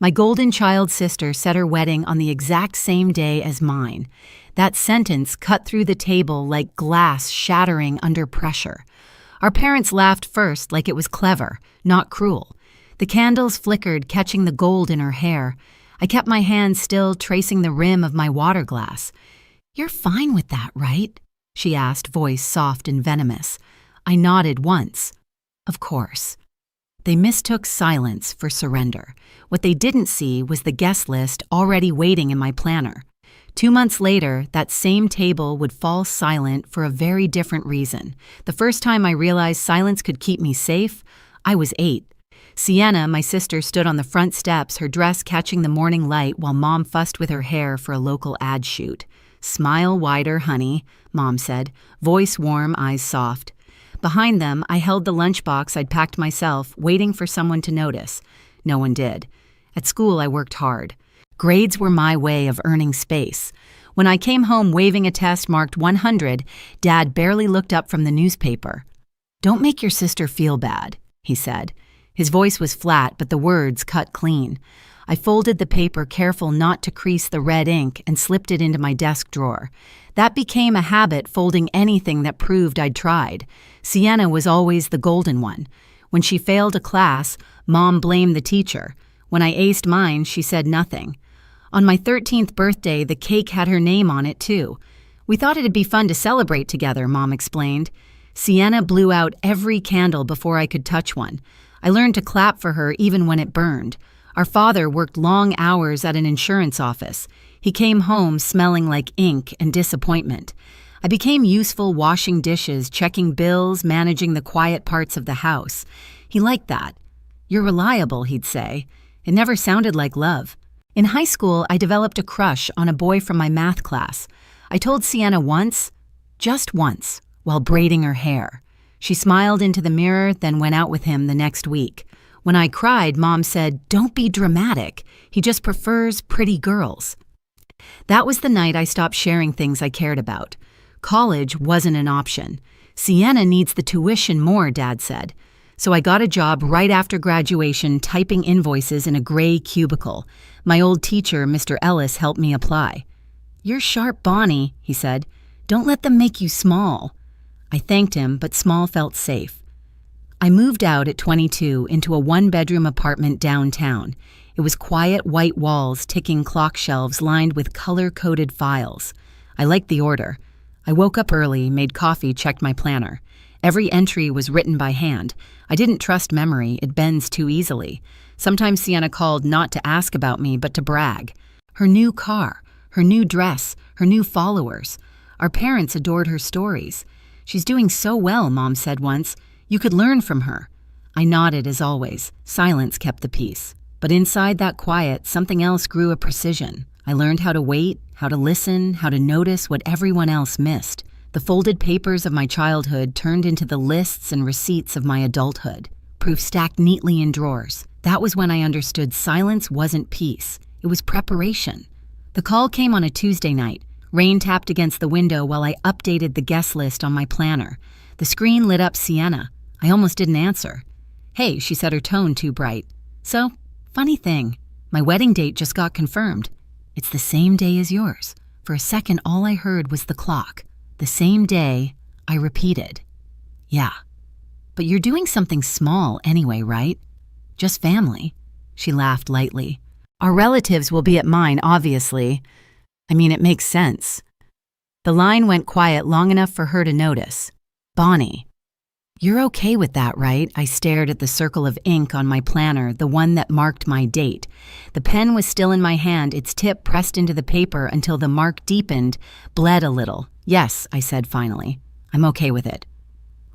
My golden child sister set her wedding on the exact same day as mine. That sentence cut through the table like glass shattering under pressure. Our parents laughed first like it was clever, not cruel. The candles flickered, catching the gold in her hair. I kept my hand still, tracing the rim of my water glass. "You're fine with that, right?" she asked, voice soft and venomous. I nodded once. Of course. They mistook silence for surrender. What they didn't see was the guest list already waiting in my planner. 2 months later, that same table would fall silent for a very different reason. The first time I realized silence could keep me safe, I was 8. Sienna, my sister, stood on the front steps, her dress catching the morning light while Mom fussed with her hair for a local ad shoot. "Smile wider, honey," Mom said, voice warm, eyes soft. Behind them, I held the lunchbox I'd packed myself, waiting for someone to notice. No one did. At school, I worked hard. Grades were my way of earning space. When I came home waving a test marked 100, Dad barely looked up from the newspaper. "Don't make your sister feel bad," he said. His voice was flat, but the words cut clean. I folded the paper, careful not to crease the red ink, and slipped it into my desk drawer. That became a habit, folding anything that proved I'd tried. Sienna was always the golden one. When she failed a class, Mom blamed the teacher. When I aced mine, she said nothing. On my 13th birthday, the cake had her name on it, too. "We thought it'd be fun to celebrate together," Mom explained. Sienna blew out every candle before I could touch one. I learned to clap for her even when it burned. Our father worked long hours at an insurance office. He came home smelling like ink and disappointment. I became useful washing dishes, checking bills, managing the quiet parts of the house. He liked that. "You're reliable," he'd say. It never sounded like love. In high school, I developed a crush on a boy from my math class. I told Sienna once, just once, while braiding her hair. She smiled into the mirror, then went out with him the next week. When I cried, Mom said, "Don't be dramatic. He just prefers pretty girls." That was the night I stopped sharing things I cared about. College wasn't an option. "Sienna needs the tuition more," Dad said. So I got a job right after graduation typing invoices in a gray cubicle. My old teacher, Mr. Ellis, helped me apply. "You're sharp, Bonnie," he said. "Don't let them make you small." I thanked him, but small felt safe. I moved out at 22 into a one-bedroom apartment downtown. It was quiet white walls, ticking clock shelves lined with color-coded files. I liked the order. I woke up early, made coffee, checked my planner. Every entry was written by hand. I didn't trust memory, it bends too easily. Sometimes Sienna called not to ask about me, but to brag. Her new car, her new dress, her new followers. Our parents adored her stories. "She's doing so well," Mom said once. "You could learn from her." I nodded as always. Silence kept the peace. But inside that quiet, something else grew a precision. I learned how to wait, how to listen, how to notice what everyone else missed. The folded papers of my childhood turned into the lists and receipts of my adulthood. Proof stacked neatly in drawers. That was when I understood silence wasn't peace. It was preparation. The call came on a Tuesday night. Rain tapped against the window while I updated the guest list on my planner. The screen lit up Sienna. I almost didn't answer. "Hey," she said, her tone too bright. "So, funny thing, my wedding date just got confirmed. It's the same day as yours." For a second, all I heard was the clock. "The same day," I repeated. "Yeah. But you're doing something small anyway, right? Just family." She laughed lightly. "Our relatives will be at mine, obviously. I mean, it makes sense." The line went quiet long enough for her to notice. "Bonnie, you're okay with that, right?" I stared at the circle of ink on my planner, the one that marked my date. The pen was still in my hand, its tip pressed into the paper until the mark deepened, bled a little. "Yes," I said finally. "I'm okay with it."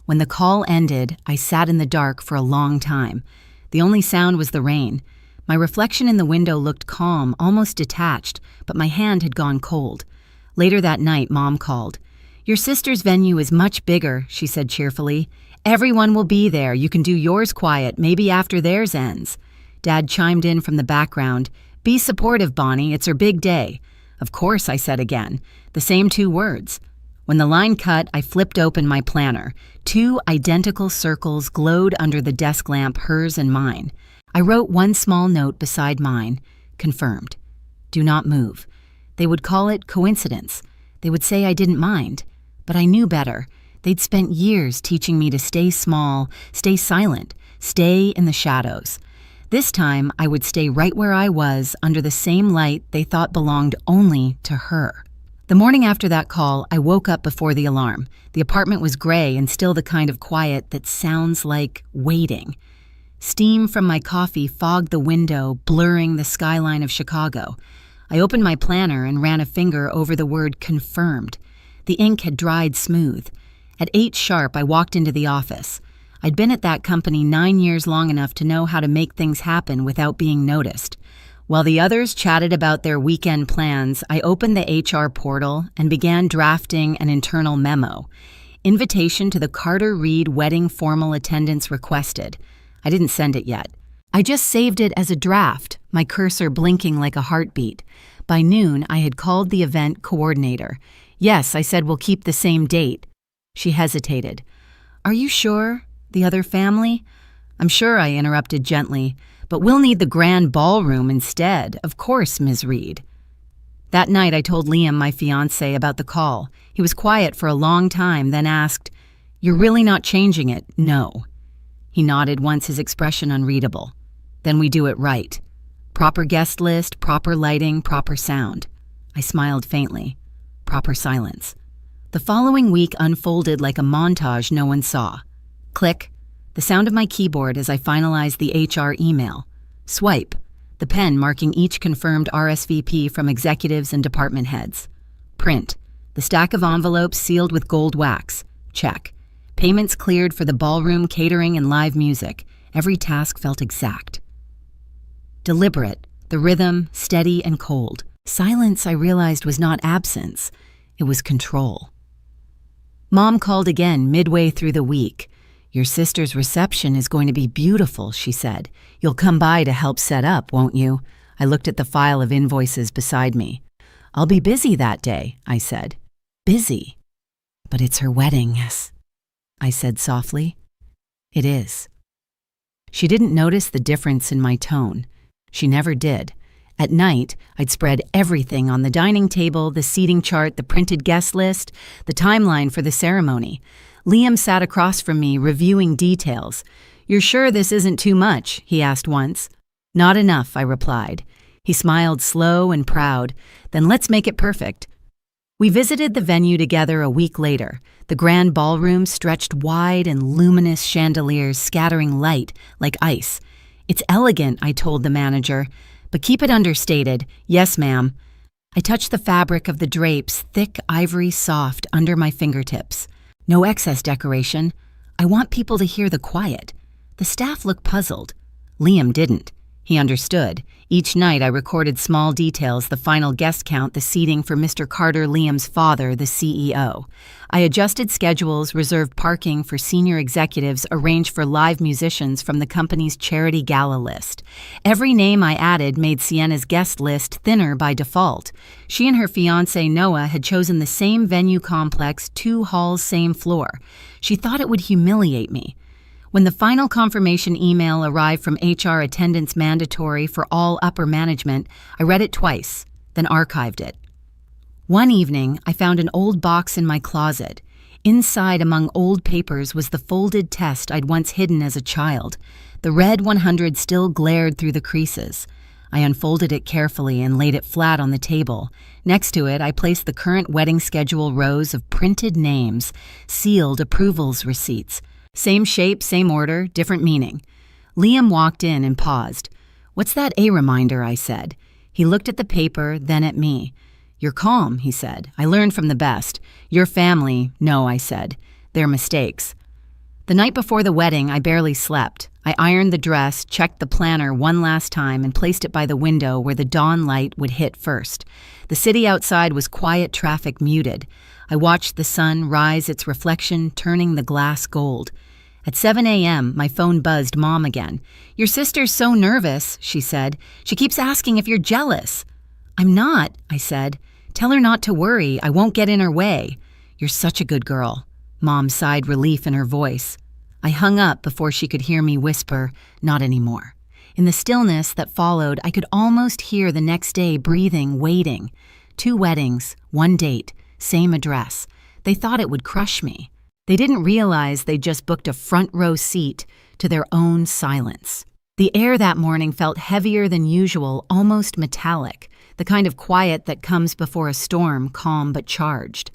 When the call ended, I sat in the dark for a long time. The only sound was the rain. My reflection in the window looked calm, almost detached, but my hand had gone cold. Later that night, Mom called. "Your sister's venue is much bigger," she said cheerfully. "Everyone will be there. You can do yours quiet, maybe after theirs ends." Dad chimed in from the background. "Be supportive, Bonnie. It's her big day." "Of course," I said again. The same 2 words. When the line cut, I flipped open my planner. 2 identical circles glowed under the desk lamp, hers and mine. I wrote one small note beside mine, confirmed. Do not move. They would call it coincidence. They would say I didn't mind. But I knew better. They'd spent years teaching me to stay small, stay silent, stay in the shadows. This time, I would stay right where I was, under the same light they thought belonged only to her. The morning after that call, I woke up before the alarm. The apartment was gray and still the kind of quiet that sounds like waiting. Steam from my coffee fogged the window, blurring the skyline of Chicago. I opened my planner and ran a finger over the word confirmed. The ink had dried smooth. At 8 sharp, I walked into the office. I'd been at that company 9 years long enough to know how to make things happen without being noticed. While the others chatted about their weekend plans, I opened the HR portal and began drafting an internal memo. Invitation to the Carter Reed wedding formal attendance requested. I didn't send it yet. I just saved it as a draft, my cursor blinking like a heartbeat. By noon, I had called the event coordinator. Yes, I said we'll keep the same date. She hesitated. Are you sure? The other family? I'm sure, I interrupted gently. But we'll need the grand ballroom instead, of course, Ms. Reed. That night I told Liam, my fiancé, about the call. He was quiet for a long time, then asked, You're really not changing it, no. He nodded once, his expression unreadable. Then we do it right. Proper guest list, proper lighting, proper sound. I smiled faintly. Proper silence. The following week unfolded like a montage no one saw. Click. The sound of my keyboard as I finalized the HR email. Swipe, the pen marking each confirmed RSVP from executives and department heads. Print, the stack of envelopes sealed with gold wax. Check. Payments cleared for the ballroom, catering, and live music. Every task felt exact. Deliberate, the rhythm steady and cold. Silence, I realized, was not absence. It was control. Mom called again midway through the week. Your sister's reception is going to be beautiful, she said. You'll come by to help set up, won't you? I looked at the file of invoices beside me. I'll be busy that day, I said. Busy? But it's her wedding, yes, I said softly. It is. She didn't notice the difference in my tone. She never did. At night, I'd spread everything on the dining table, the seating chart, the printed guest list, the timeline for the ceremony. Liam sat across from me, reviewing details. You're sure this isn't too much? He asked once. Not enough, I replied. He smiled slow and proud. Then let's make it perfect. We visited the venue together a week later. The grand ballroom stretched wide and luminous chandeliers scattering light like ice. It's elegant, I told the manager, but keep it understated. Yes, ma'am. I touched the fabric of the drapes, thick, ivory soft, under my fingertips. No excess decoration. I want people to hear the quiet. The staff looked puzzled. Liam didn't. He understood. Each night I recorded small details, the final guest count, the seating for Mr. Carter, Liam's father, the CEO. I adjusted schedules, reserved parking for senior executives, arranged for live musicians from the company's charity gala list. Every name I added made Sienna's guest list thinner by default. She and her fiancé Noah had chosen the same venue complex, 2 halls, same floor. She thought it would humiliate me. When the final confirmation email arrived from HR attendance mandatory for all upper management, I read it twice, then archived it. One evening, I found an old box in my closet. Inside, among old papers, was the folded test I'd once hidden as a child. The red 100 still glared through the creases. I unfolded it carefully and laid it flat on the table. Next to it, I placed the current wedding schedule rows of printed names, sealed approvals receipts. Same shape, same order, different meaning. Liam walked in and paused. What's that A reminder? I said. He looked at the paper, then at me. You're calm, he said. I learned from the best. Your family, no, I said. They're mistakes. The night before the wedding, I barely slept. I ironed the dress, checked the planner one last time, and placed it by the window where the dawn light would hit first. The city outside was quiet, traffic muted. I watched the sun rise, its reflection turning the glass gold. At 7 a.m., my phone buzzed Mom again. Your sister's so nervous, she said. She keeps asking if you're jealous. I'm not, I said. Tell her not to worry. I won't get in her way. You're such a good girl. Mom sighed relief in her voice. I hung up before she could hear me whisper, not anymore. In the stillness that followed, I could almost hear the next day breathing, waiting. 2 weddings, 1 date, same address. They thought it would crush me. They didn't realize they'd just booked a front row seat to their own silence. The air that morning felt heavier than usual, almost metallic, the kind of quiet that comes before a storm, calm but charged.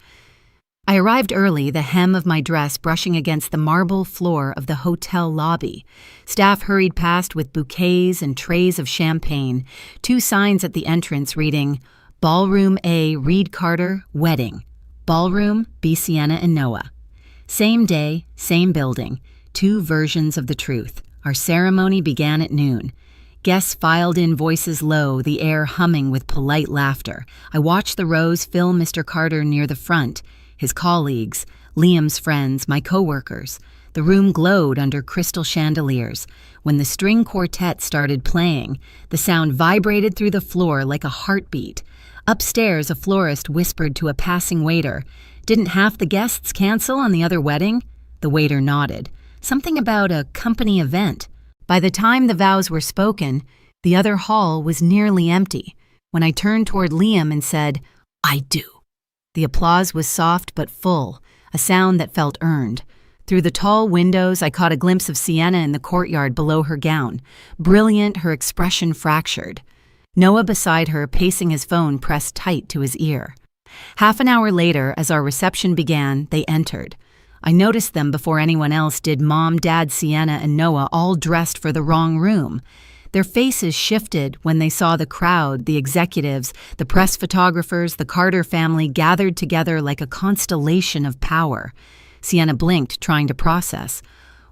I arrived early, the hem of my dress brushing against the marble floor of the hotel lobby. Staff hurried past with bouquets and trays of champagne, 2 signs at the entrance reading, Ballroom A, Reed Carter, Wedding. Ballroom, B. Sienna and Noah. Same day, same building, 2 versions of the truth. Our ceremony began at noon. Guests filed in, voices low, the air humming with polite laughter. I watched the rows fill Mr. Carter near the front, his colleagues, Liam's friends, my co-workers. The room glowed under crystal chandeliers. When the string quartet started playing, the sound vibrated through the floor like a heartbeat. Upstairs, a florist whispered to a passing waiter, "Didn't half the guests cancel on the other wedding?" The waiter nodded. Something about a company event. By the time the vows were spoken, the other hall was nearly empty. When I turned toward Liam and said, "I do," the applause was soft but full, a sound that felt earned. Through the tall windows, I caught a glimpse of Sienna in the courtyard below her gown. Brilliant, her expression fractured. Noah beside her, pacing his phone pressed tight to his ear. Half an hour later, as our reception began, they entered. I noticed them before anyone else did. Mom, Dad, Sienna, and Noah all dressed for the wrong room. Their faces shifted when they saw the crowd, the executives, the press photographers, the Carter family gathered together like a constellation of power. Sienna blinked, trying to process.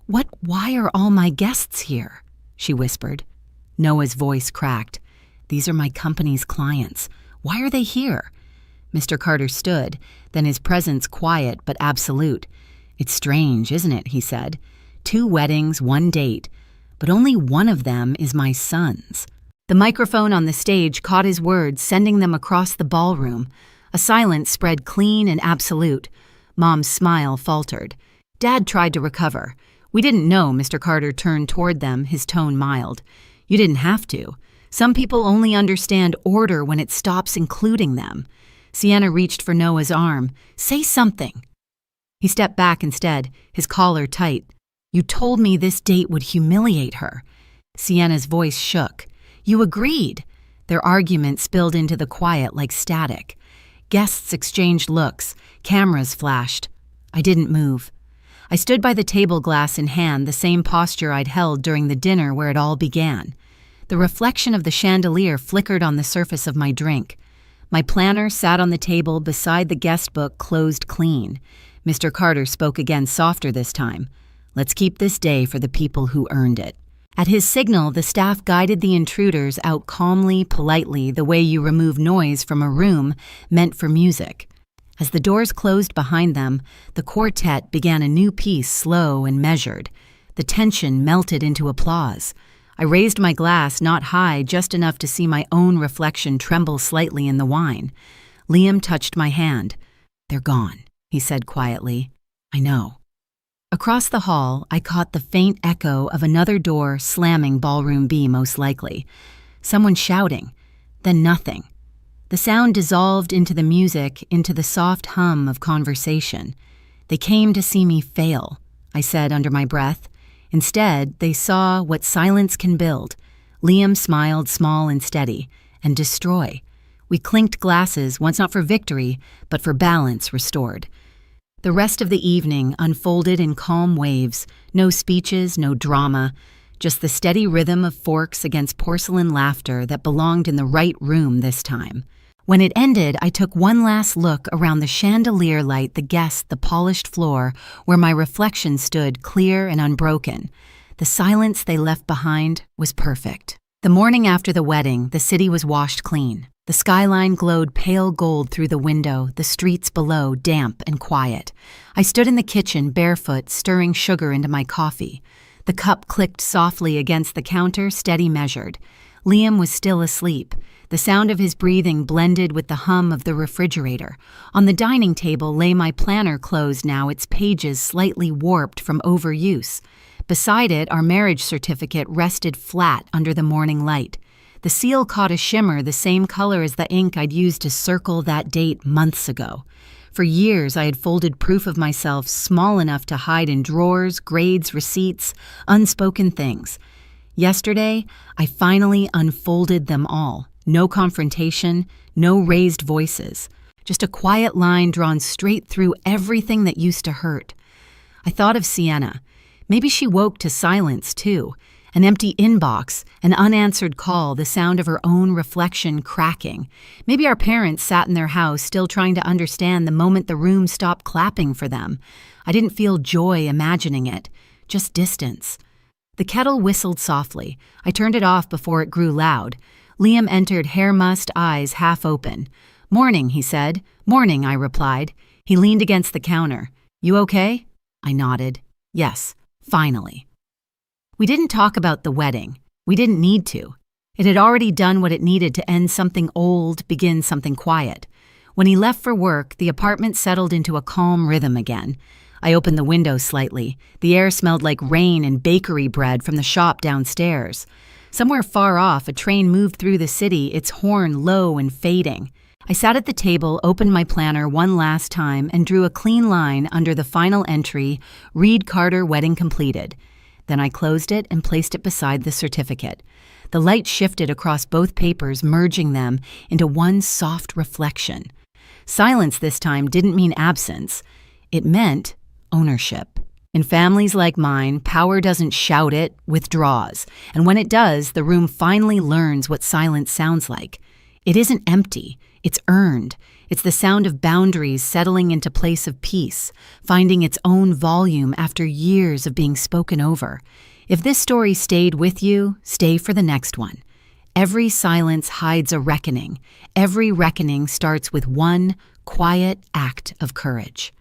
Why are all my guests here?" she whispered. Noah's voice cracked. "These are my company's clients. Why are they here?" Mr. Carter stood, then his presence quiet but absolute. "It's strange, isn't it?" he said. 2 weddings, 1 date, but only one of them is my son's." The microphone on the stage caught his words, sending them across the ballroom. A silence spread clean and absolute. Mom's smile faltered. Dad tried to recover. "We didn't know." Mr. Carter turned toward them, his tone mild. "You didn't have to. Some people only understand order when it stops including them." Sienna reached for Noah's arm. "Say something." He stepped back instead, his collar tight. "You told me this date would humiliate her." Sienna's voice shook. "You agreed." Their argument spilled into the quiet like static. Guests exchanged looks. Cameras flashed. I didn't move. I stood by the table, glass in hand, the same posture I'd held during the dinner where it all began. The reflection of the chandelier flickered on the surface of my drink. My planner sat on the table beside the guest book, closed clean. Mr. Carter spoke again, softer this time. "Let's keep this day for the people who earned it." At his signal, the staff guided the intruders out calmly, politely, the way you remove noise from a room meant for music. As the doors closed behind them, the quartet began a new piece, slow and measured. The tension melted into applause. I raised my glass, not high, just enough to see my own reflection tremble slightly in the wine. Liam touched my hand. "They're gone," he said quietly. "I know." Across the hall, I caught the faint echo of another door slamming, ballroom B most likely. Someone shouting, then nothing. The sound dissolved into the music, into the soft hum of conversation. "They came to see me fail," I said under my breath. Instead, they saw what silence can build. Liam smiled, small and steady, and destroy. We clinked glasses, once not for victory, but for balance restored. The rest of the evening unfolded in calm waves, no speeches, no drama, just the steady rhythm of forks against porcelain laughter that belonged in the right room this time. When it ended, I took one last look around the chandelier light, the guests, the polished floor, where my reflection stood clear and unbroken. The silence they left behind was perfect. The morning after the wedding, the city was washed clean. The skyline glowed pale gold through the window, the streets below damp and quiet. I stood in the kitchen, barefoot, stirring sugar into my coffee. The cup clicked softly against the counter, steady measured. Liam was still asleep. The sound of his breathing blended with the hum of the refrigerator. On the dining table lay my planner, closed now, its pages slightly warped from overuse. Beside it, our marriage certificate rested flat under the morning light. The seal caught a shimmer the same color as the ink I'd used to circle that date months ago. For years, I had folded proof of myself small enough to hide in drawers, grades, receipts, unspoken things. Yesterday, I finally unfolded them all. No confrontation, no raised voices. Just a quiet line drawn straight through everything that used to hurt. I thought of Sienna. Maybe she woke to silence, too. An empty inbox, an unanswered call, the sound of her own reflection cracking. Maybe our parents sat in their house still trying to understand the moment the room stopped clapping for them. I didn't feel joy imagining it, just distance. The kettle whistled softly. I turned it off before it grew loud. Liam entered, hair mussed, eyes half open. "Morning," he said. "Morning," I replied. He leaned against the counter. "You okay?" I nodded. Yes, finally. We didn't talk about the wedding. We didn't need to. It had already done what it needed to end something old, begin something quiet. When he left for work, the apartment settled into a calm rhythm again. I opened the window slightly. The air smelled like rain and bakery bread from the shop downstairs. Somewhere far off, a train moved through the city, its horn low and fading. I sat at the table, opened my planner one last time, and drew a clean line under the final entry, "Reed Carter Wedding Completed." Then I closed it and placed it beside the certificate. The light shifted across both papers, merging them into one soft reflection. Silence this time didn't mean absence. It meant ownership. In families like mine, power doesn't shout, it withdraws. And when it does, the room finally learns what silence sounds like. It isn't empty, it's earned. It's the sound of boundaries settling into place of peace, finding its own volume after years of being spoken over. If this story stayed with you, stay for the next one. Every silence hides a reckoning. Every reckoning starts with one quiet act of courage.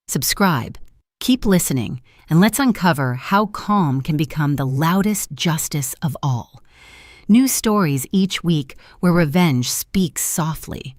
Subscribe. Keep listening, and let's uncover how calm can become the loudest justice of all. New stories each week where revenge speaks softly.